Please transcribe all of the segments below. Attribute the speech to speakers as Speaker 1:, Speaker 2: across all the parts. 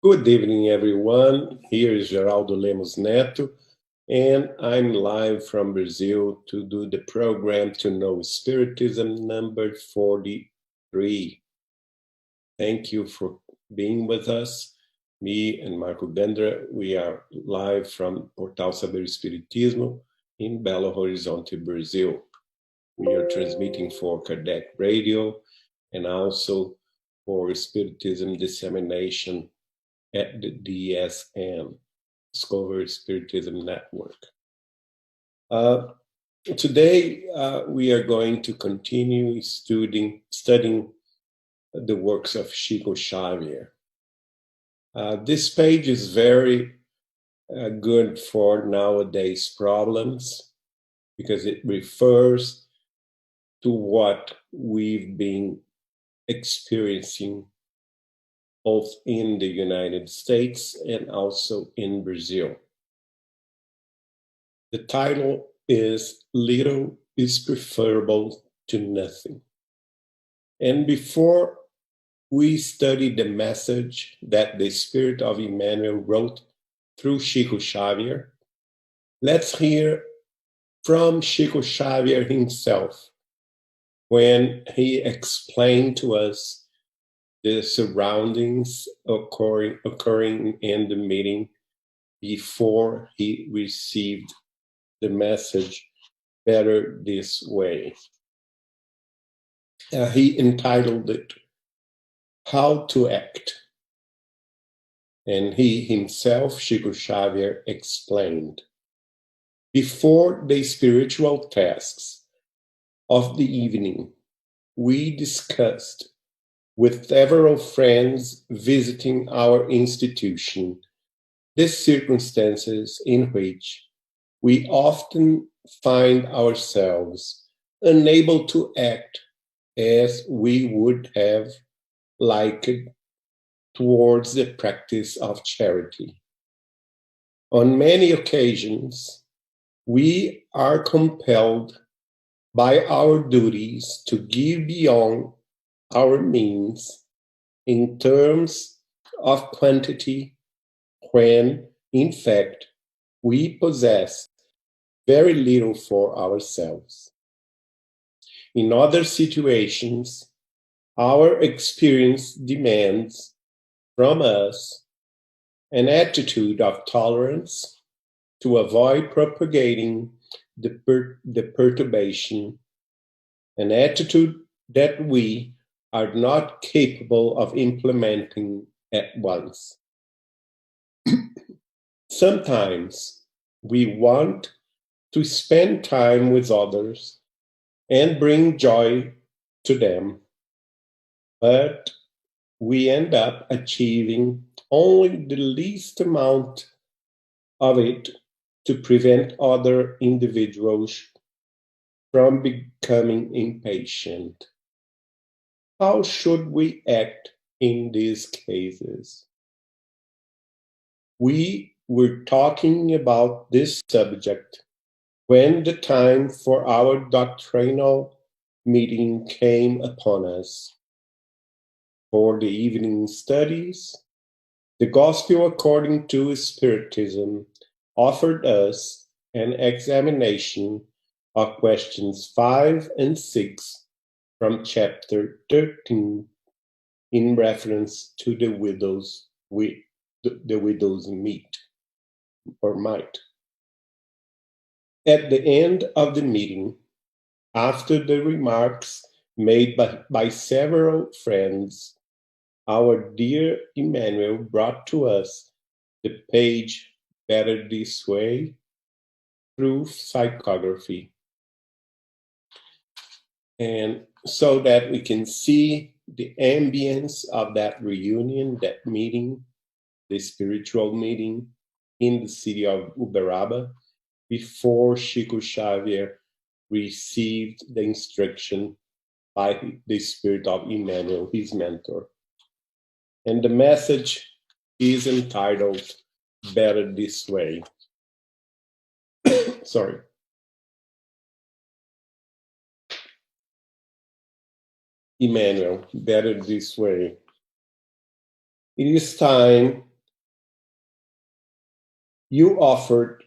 Speaker 1: Good evening, everyone. Here is Geraldo Lemos Neto, and I'm live from Brazil to do the program to know Spiritism number 43. Thank you for being with us. Me and Marco Bendra, we are live from Portal Saber Espiritismo in Belo Horizonte, Brazil. We are transmitting for Kardec Radio and also for Spiritism Dissemination at the DSN, Discover Spiritism Network. Today, we are going to continue studying the works of Chico Xavier. This page is very good for nowadays problems because it refers to what we've been experiencing both in the United States and also in Brazil. The title is Little is Preferable to Nothing. And before we study the message that the Spirit of Emmanuel wrote through Chico Xavier, let's hear from Chico Xavier himself when he explained to us the surroundings occurring in the meeting before he received the message Better This Way. He entitled it How to Act. And he himself, Chico Xavier, explained, before the spiritual tasks of the evening, we discussed with several friends visiting our institution the circumstances in which we often find ourselves unable to act as we would have liked towards the practice of charity. On many occasions, we are compelled by our duties to give beyond our means in terms of quantity when, in fact, we possess very little for ourselves. In other situations, our experience demands from us an attitude of tolerance to avoid propagating the perturbation, an attitude that we are not capable of implementing at once. Sometimes we want to spend time with others and bring joy to them, but we end up achieving only the least amount of it to prevent other individuals from becoming impatient. How should we act in these cases? We were talking about this subject when the time for our doctrinal meeting came upon us. For the evening studies, the Gospel according to Spiritism offered us an examination of questions 5 and 6 from chapter 13 in reference to the widow's meat or mite. At the end of the meeting, after the remarks made by several friends, our dear Emmanuel brought to us the page Better This Way through psychography. And so that we can see the ambience of that reunion, that meeting, the spiritual meeting in the city of Uberaba, before Chico Xavier received the instruction by the Spirit of Emmanuel, his mentor. And the message is entitled Better This Way. Sorry. Emmanuel, better this way. It is time You offered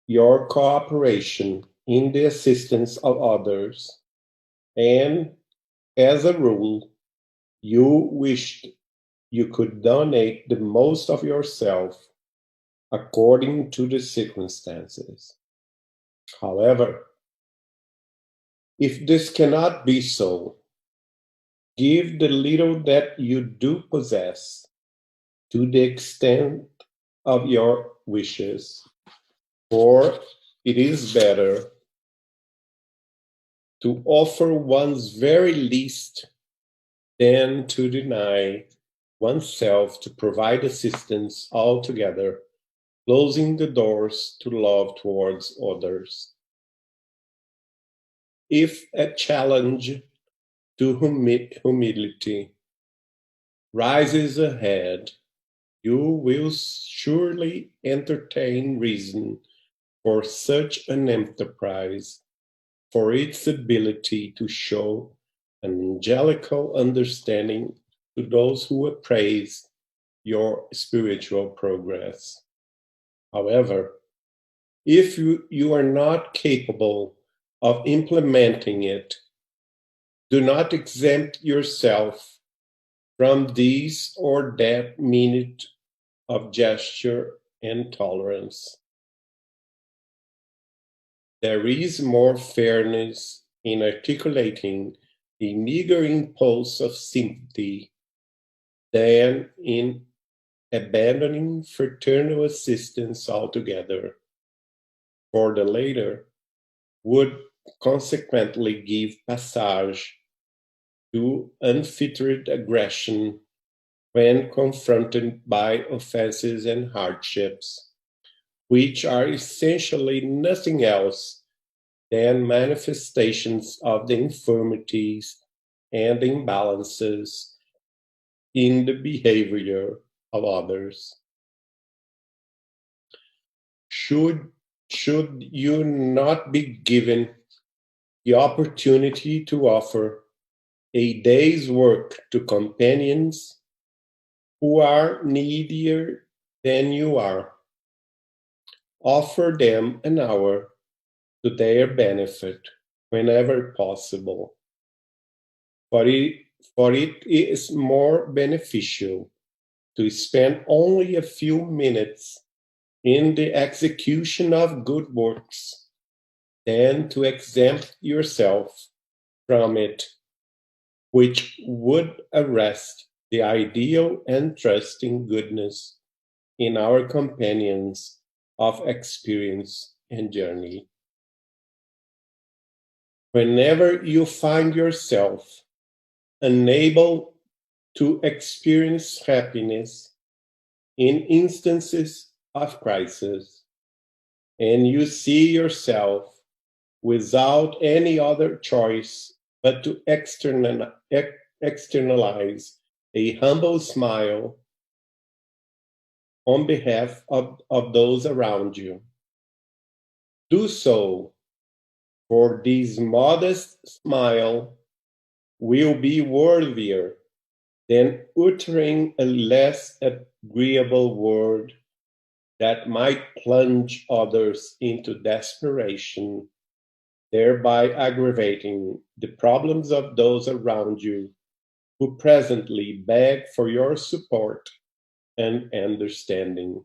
Speaker 1: your cooperation in the assistance of others, and as a rule, you wished you could donate the most of yourself according to the circumstances. However, if this cannot be so, give the little that you do possess to the extent of your wishes, for it is better to offer one's very least than to deny oneself to provide assistance altogether, closing the doors to love towards others. If a challenge to humility rises ahead, you will surely entertain reason for such an enterprise, for its ability to show an angelical understanding to those who appraise your spiritual progress. However, if you are not capable of implementing it, do not exempt yourself from this or that minute of gesture and tolerance. There is more fairness in articulating the meager impulse of sympathy than in abandoning fraternal assistance altogether, for the latter would consequently give passage to unfettered aggression when confronted by offenses and hardships, which are essentially nothing else than manifestations of the infirmities and imbalances in the behavior of others. Should, should you not be given the opportunity to offer a day's work to companions who are needier than you are, offer them an hour to their benefit whenever possible. For it, for it is more beneficial to spend only a few minutes in the execution of good works than to exempt yourself from it, which would arrest the ideal and trusting goodness in our companions of experience and journey. Whenever you find yourself unable to experience happiness in instances of crisis, and you see yourself without any other choice but to externalize a humble smile on behalf of those around you. Do so, for this modest smile will be worthier than uttering a less agreeable word that might plunge others into desperation, thereby aggravating the problems of those around you who presently beg for your support and understanding.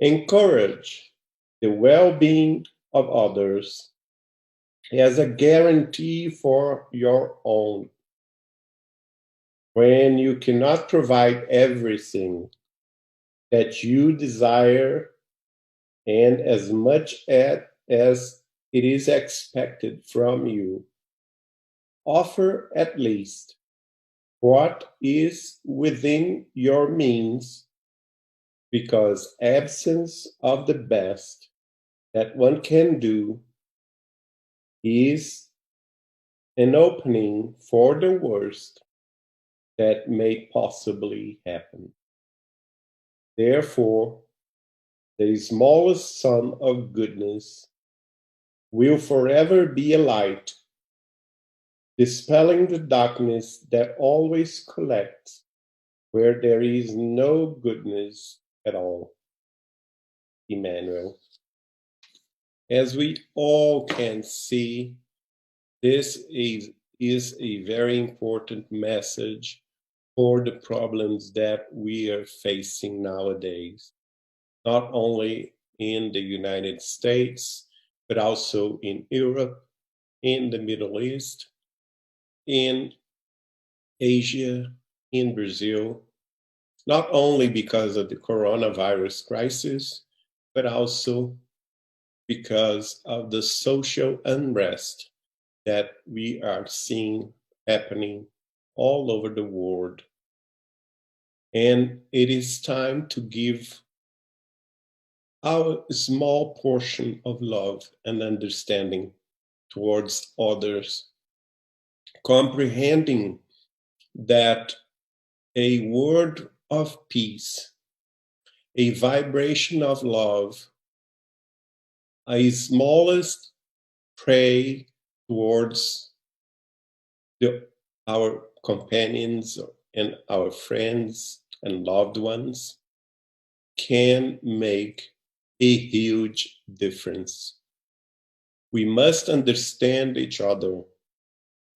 Speaker 1: Encourage the well-being of others as a guarantee for your own. When you cannot provide everything that you desire and as much as it is expected from you, offer at least what is within your means, because absence of the best that one can do is an opening for the worst that may possibly happen. Therefore, the smallest sum of goodness will forever be a light, dispelling the darkness that always collects where there is no goodness at all. Emmanuel. As we all can see, this is a very important message for the problems that we are facing nowadays, not only in the United States, but also in Europe, in the Middle East, in Asia, in Brazil, not only because of the coronavirus crisis, but also because of the social unrest that we are seeing happening all over the world. And it is time to give our small portion of love and understanding towards others, comprehending that a word of peace, a vibration of love, a smallest pray towards our companions and our friends and loved ones can make a huge difference. We must understand each other,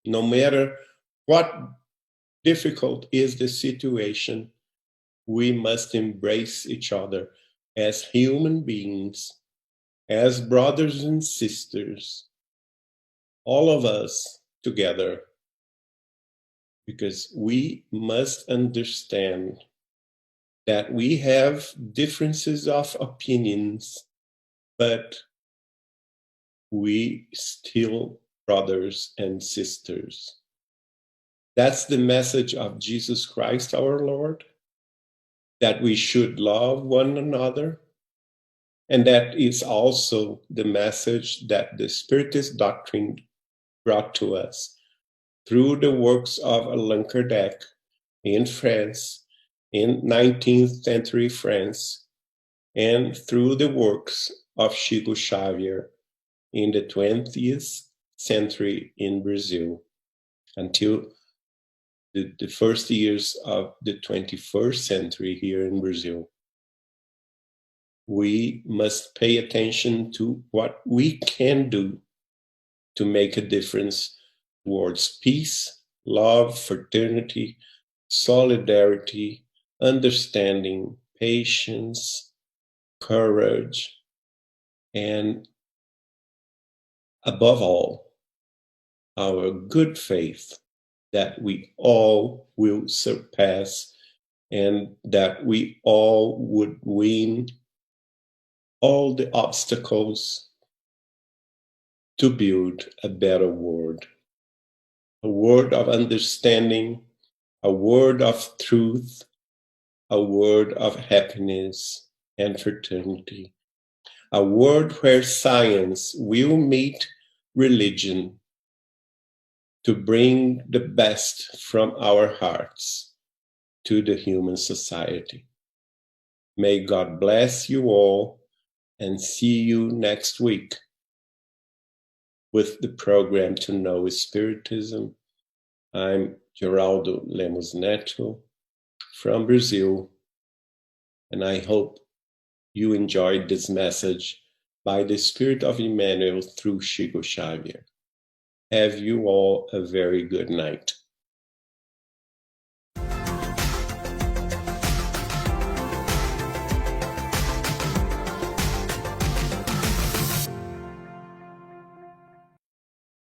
Speaker 1: no matter what difficult is the situation. We must embrace each other as human beings, as brothers and sisters, all of us together, because we must understand that we have differences of opinions, but we still brothers and sisters. That's the message of Jesus Christ, our Lord, that we should love one another. And that is also the message that the Spiritist doctrine brought to us through the works of Allan Kardec in France, in 19th century France, and through the works of Chico Xavier in the 20th century in Brazil, until the first years of the 21st century here in Brazil. We must pay attention to what we can do to make a difference towards peace, love, fraternity, solidarity, understanding, patience, courage, and above all, our good faith that we all will surpass and that we all would win all the obstacles to build a better world. A word of understanding, a word of truth, a word of happiness and fraternity, a world where science will meet religion to bring the best from our hearts to the human society. May God bless you all, and see you next week with the program To Know Spiritism. I'm Geraldo Lemos Neto from Brazil, and I hope you enjoyed this message by the Spirit of Emmanuel through Chico Xavier. Have you all a very good night.